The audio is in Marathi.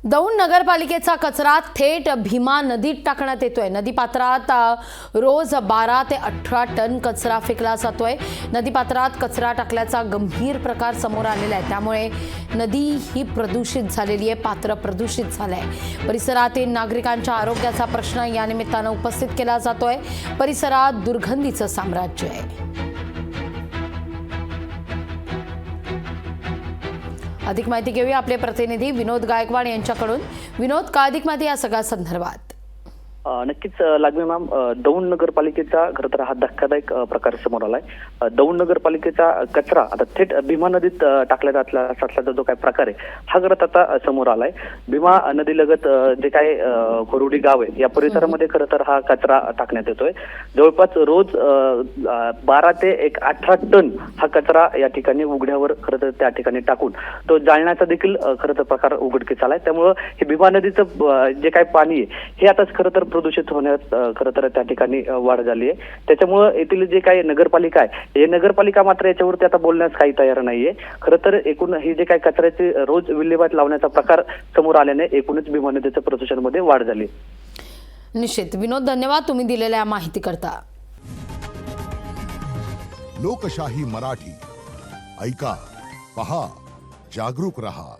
दौंड नगरपालिकेचा कचरा थेट भीमा नदीत टाकण्यात येतोय। नदीपात्रात रोज 12 ते 18 टन कचरा फेकला जातोय। नदीपात्रात कचरा टाकल्याचा गंभीर प्रकार समोर आलेला आहे। त्यामुळे नदी ही प्रदूषित झालेली आहे, पात्र प्रदूषित झालंय। परिसरातील नागरिकांच्या आरोग्याचा प्रश्न या निमित्तानं उपस्थित केला जातोय। परिसरात दुर्गंधीचं साम्राज्य आहे। अधिक माहिती घेऊया आपले प्रतिनिधी विनोद गायकवाड यांच्याकडून। विनोद, का अधिक माहिती या सगळ्या संदर्भात? नक्कीच लागवे मॅम, दौंड नगरपालिकेचा खरं तर हा धक्कादायक प्रकार समोर आलाय। दौंड नगरपालिकेचा कचरा आता थेट भीमा नदीत टाकला असल्याचा जो काय प्रकार आहे हा खरं आता समोर आलाय। भीमा नदीलगत जे काय कोरुडी गाव आहे या परिसरामध्ये खरं तर हा कचरा टाकण्यात येतोय। जवळपास रोज 12 ते 18 टन हा कचरा या ठिकाणी उघड्यावर खरं तर त्या ठिकाणी टाकून तो जाळण्याचा देखील खरं तर प्रकार उघडकीस आलाय। त्यामुळं हे भीमा नदीचं जे काय पाणी आहे हे आता खरं तर प्रदूषित होण्यात खरं तर त्या ठिकाणी वाढ झाली आहे। त्याच्यामुळे येथील जे काही नगरपालिका आहे हे नगरपालिका मात्र याच्यावरती आता बोलण्यास काही तयार नाहीये। खरं तर एकूण ही जे काही कचऱ्याची रोज विल्हेवाट लावण्याचा प्रकार समोर आल्याने एकूणच भीमा नदीच्या प्रदूषणामध्ये वाढ झाली। निश्चित विनोद, धन्यवाद तुम्ही दिलेल्या माहिती करता। लोकशाही मराठी ऐका, पहा, जागरूक रहा।